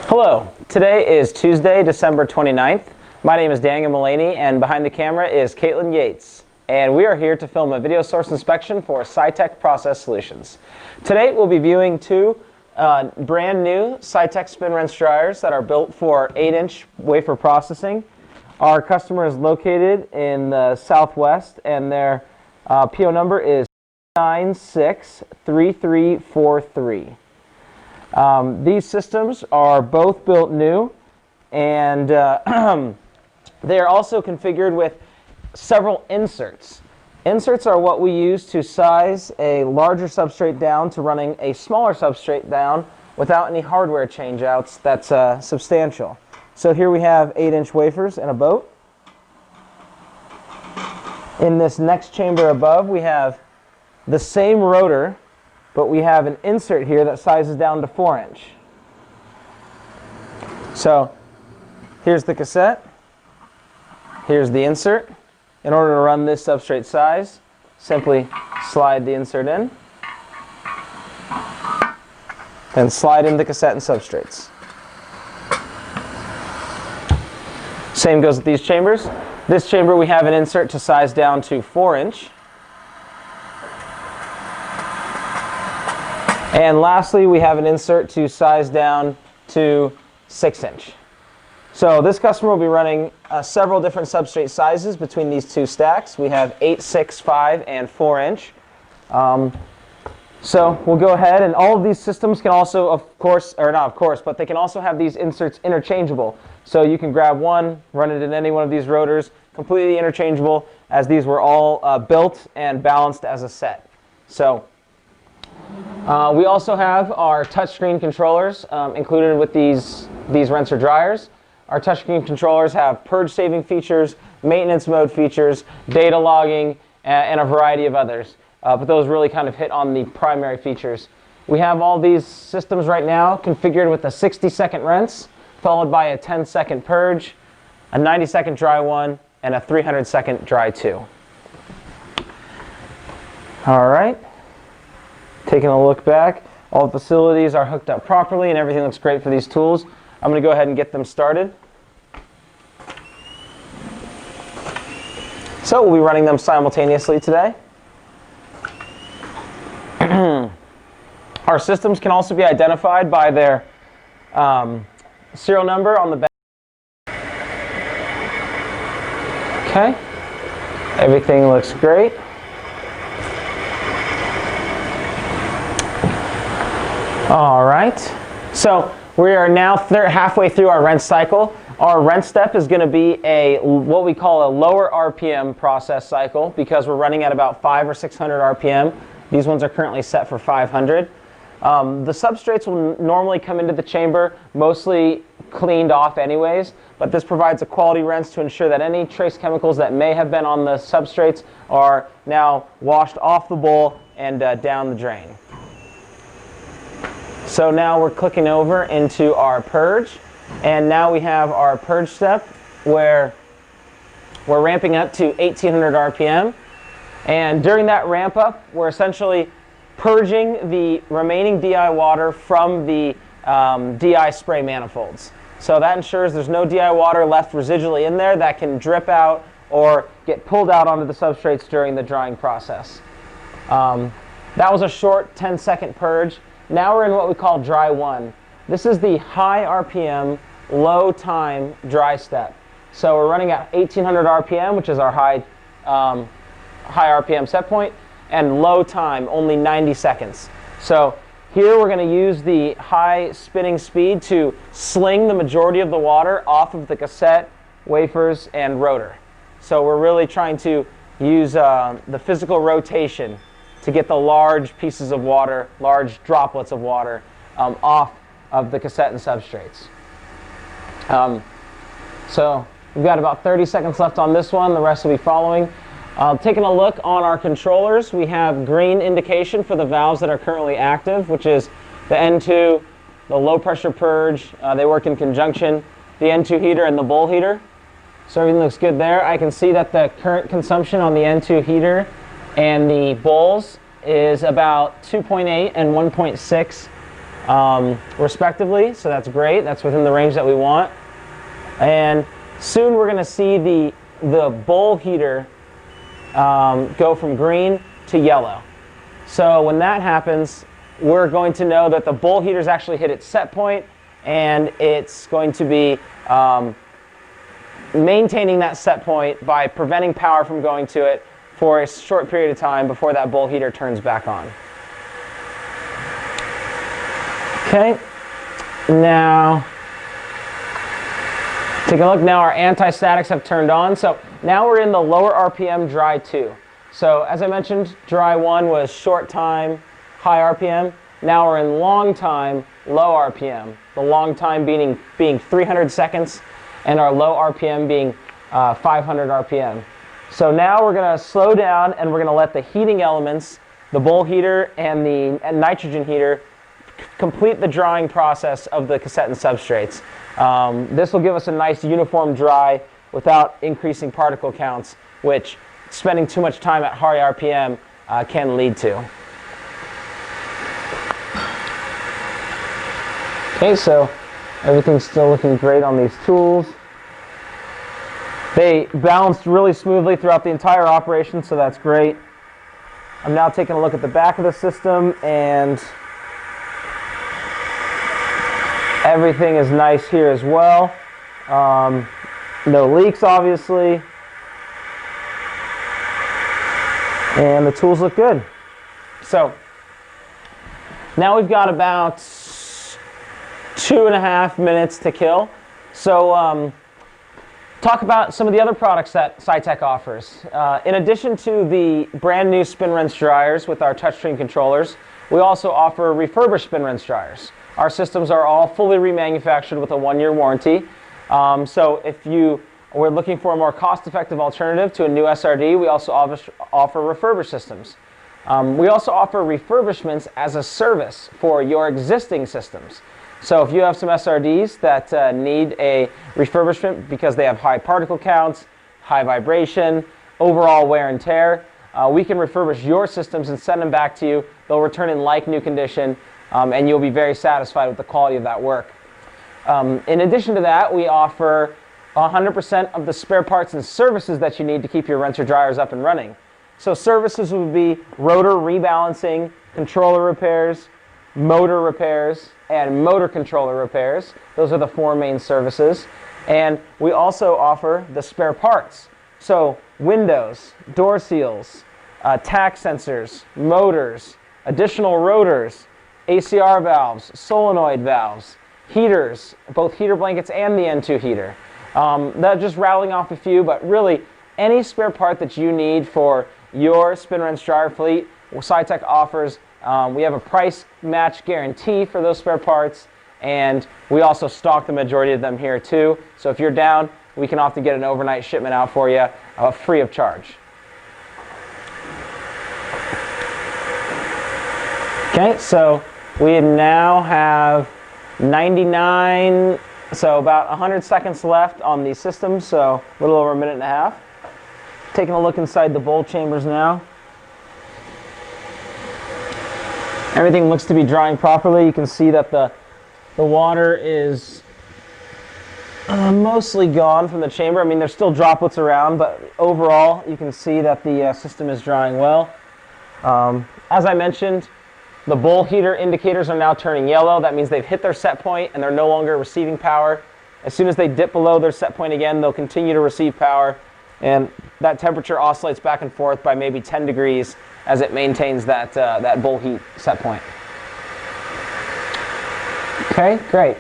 Hello, today is Tuesday, December 29th. My name is Daniel Mullany, and behind the camera is Caitlin Yates. And we are here to film a video source inspection for Sitek Process Solutions. Today we'll be viewing two brand new Sitek spin wrench dryers that are built for 8-inch wafer processing. Our customer is located in the Southwest, and their PO number is 963343. These systems are both built new, and they are also configured with several inserts. Inserts are what we use to size a larger substrate down to running a smaller substrate down without any hardware changeouts that's substantial. So here we have 8-inch wafers in a boat. In this next chamber above, we have the same rotor, but we have an insert here that sizes down to 4-inch. So here's the cassette, here's the insert. In order to run this substrate size, simply slide the insert in, then slide in the cassette and substrates. Same goes with these chambers. This chamber we have an insert to size down to 4-inch. And lastly, we have an insert to size down to 6-inch. So this customer will be running several different substrate sizes between these two stacks. We have 8, 6, 5, and 4-inch. So we'll go ahead, and all of these systems can also, of course, or not of course, but they can also have these inserts interchangeable. So you can grab one, run it in any one of these rotors, completely interchangeable, as these were all built and balanced as a set. So we also have our touchscreen controllers included with these rinser dryers. Our touchscreen controllers have purge saving features, maintenance mode features, data logging, and a variety of others. But those really kind of hit on the primary features. We have all these systems right now configured with a 60-second rinse, followed by a 10-second purge, a 90-second dry one, and a 300-second dry two. All right. Taking a look back, all the facilities are hooked up properly and everything looks great for these tools. I'm going to go ahead and get them started. So we'll be running them simultaneously today. Our systems can also be identified by their serial number on the back. Okay, everything looks great. All right, so we are now halfway through our rinse cycle. Our rinse step is going to be what we call a lower RPM process cycle because we're running at about 500 or 600 RPM. These ones are currently set for 500. The substrates will normally come into the chamber mostly cleaned off anyways, but this provides a quality rinse to ensure that any trace chemicals that may have been on the substrates are now washed off the bowl and down the drain. So now we're clicking over into our purge, and now we have our purge step where we're ramping up to 1800 RPM, and during that ramp up we're essentially purging the remaining DI water from the DI spray manifolds. So that ensures there's no DI water left residually in there that can drip out or get pulled out onto the substrates during the drying process. That was a short 10-second purge. Now we're in what we call dry 1. This is the high RPM, low time dry step. So we're running at 1800 RPM, which is our high RPM set point, and low time, only 90 seconds. So here we're going to use the high spinning speed to sling the majority of the water off of the cassette, wafers, and rotor. So we're really trying to use the physical rotation to get the large pieces of water, large droplets of water off of the cassette and substrates. So we've got about 30 seconds left on this one. The rest will be following. Taking a look on our controllers, we have green indication for the valves that are currently active, which is the N2, the low pressure purge. They work in conjunction, the N2 heater and the bowl heater. So everything looks good there. I can see that the current consumption on the N2 heater and the bowls is about 2.8 and 1.6 respectively, so that's great. That's within the range that we want. And soon we're going to see the bowl heater go from green to yellow. So when that happens, we're going to know that the bowl heater's actually hit its set point, and it's going to be maintaining that set point by preventing power from going to it for a short period of time before that bowl heater turns back on. Okay, now take a look. Now our anti-statics have turned on. So now we're in the lower RPM dry 2. So as I mentioned, dry 1 was short time, high RPM. Now we're in long time, low RPM. The long time being 300 seconds and our low RPM being 500 RPM. So now we're going to slow down and we're going to let the heating elements, the bowl heater and the nitrogen heater, complete the drying process of the cassette and substrates. This will give us a nice uniform dry without increasing particle counts, which spending too much time at high RPM can lead to. Okay, so everything's still looking great on these tools. They balanced really smoothly throughout the entire operation, so that's great. I'm now taking a look at the back of the system, and everything is nice here as well. No leaks, obviously. And the tools look good. So now we've got about 2.5 minutes to kill. So talk about some of the other products that Sitek offers. In addition to the brand new spin rinse dryers with our touchscreen controllers, we also offer refurbished spin rinse dryers. Our systems are all fully remanufactured with a 1-year warranty. So if you were looking for a more cost-effective alternative to a new SRD, we also offer refurbished systems. We also offer refurbishments as a service for your existing systems. So if you have some SRDs that need a refurbishment because they have high particle counts, high vibration, overall wear and tear, we can refurbish your systems and send them back to you. They'll return in like new condition, and you'll be very satisfied with the quality of that work. In addition to that, we offer 100% of the spare parts and services that you need to keep your rinser dryers up and running. So services would be rotor rebalancing, controller repairs, motor repairs, and motor controller repairs. Those are the 4 main services. And we also offer the spare parts. So windows, door seals, tach sensors, motors, additional rotors, ACR valves, solenoid valves, heaters, both heater blankets and the N2 heater. That's just rattling off a few, but really any spare part that you need for your spin rinse dryer fleet, Sitek offers. We have a price match guarantee for those spare parts, and we also stock the majority of them here too. So if you're down, we can often get an overnight shipment out for you free of charge. Okay, so we now have 99, so about 100 seconds left on these systems, so a little over 1.5 minutes. Taking a look inside the bowl chambers now. Everything looks to be drying properly. You can see that the water is mostly gone from the chamber. I mean, there's still droplets around, but overall you can see that the system is drying well. As I mentioned, the bowl heater indicators are now turning yellow. That means they've hit their set point and they're no longer receiving power. As soon as they dip below their set point again, they'll continue to receive power, and that temperature oscillates back and forth by maybe 10 degrees as it maintains that bowl heat set point. Okay, great.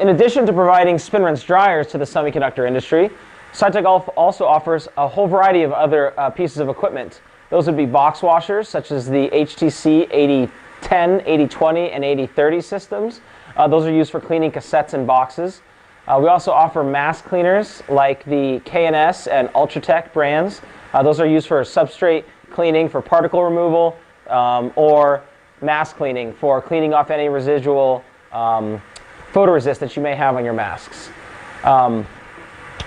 In addition to providing spin rinse dryers to the semiconductor industry, Sitek also offers a whole variety of other pieces of equipment. Those would be box washers, such as the HTC 8010, 8020, and 8030 systems. Those are used for cleaning cassettes and boxes. We also offer mask cleaners like the K&S and Ultratech brands. Those are used for substrate cleaning for particle removal, or mask cleaning for cleaning off any residual photoresist that you may have on your masks.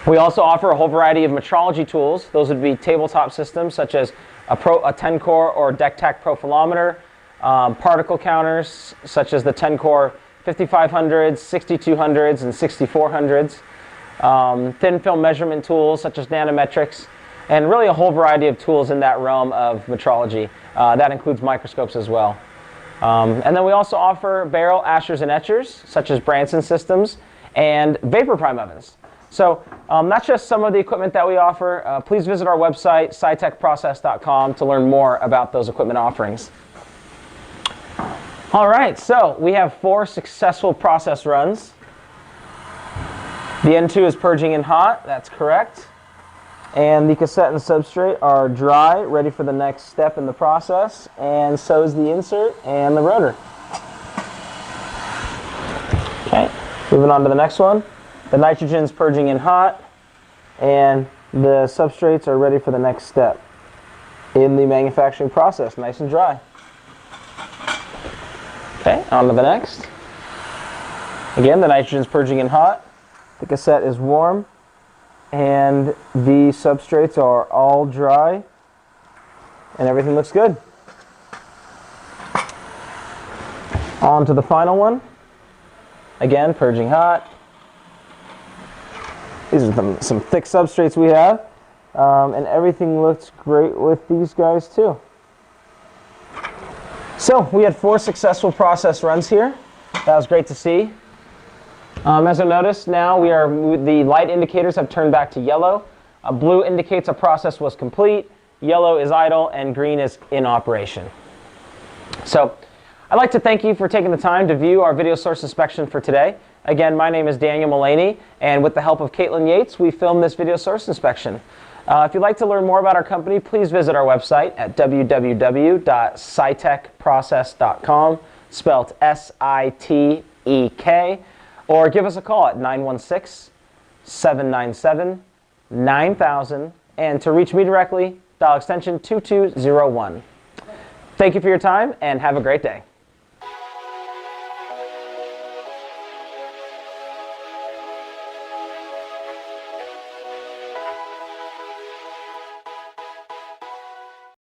We also offer a whole variety of metrology tools. Those would be tabletop systems such as a 10-core or DECTAC profilometer, particle counters, such as the 10-core 5500s, 6200s, and 6400s, thin film measurement tools, such as nanometrics, and really a whole variety of tools in that realm of metrology. That includes microscopes as well. And then we also offer barrel ashers and etchers, such as Branson systems, and vapor prime ovens. So that's just some of the equipment that we offer. Please visit our website, sitekprocess.com, to learn more about those equipment offerings. All right, so we have 4 successful process runs. The N2 is purging in hot, that's correct. And the cassette and substrate are dry, ready for the next step in the process, and so is the insert and the rotor. Okay, moving on to the next one. The nitrogen's purging in hot, and the substrates are ready for the next step in the manufacturing process, nice and dry. Okay, on to the next. Again, the nitrogen's purging in hot, the cassette is warm, and the substrates are all dry, and everything looks good. On to the final one. Again, purging hot. These are some thick substrates we have, and everything looks great with these guys too. So we had 4 successful process runs here. That was great to see. As you'll notice, now the light indicators have turned back to yellow. Blue indicates a process was complete, yellow is idle, and green is in operation. So I'd like to thank you for taking the time to view our video source inspection for today. Again, my name is Daniel Mullany, and with the help of Caitlin Yates, we filmed this video source inspection. If you'd like to learn more about our company, please visit our website at www.sitekprocess.com, spelled S-I-T-E-K, or give us a call at 916-797-9000, and to reach me directly, dial extension 2201. Thank you for your time, and have a great day.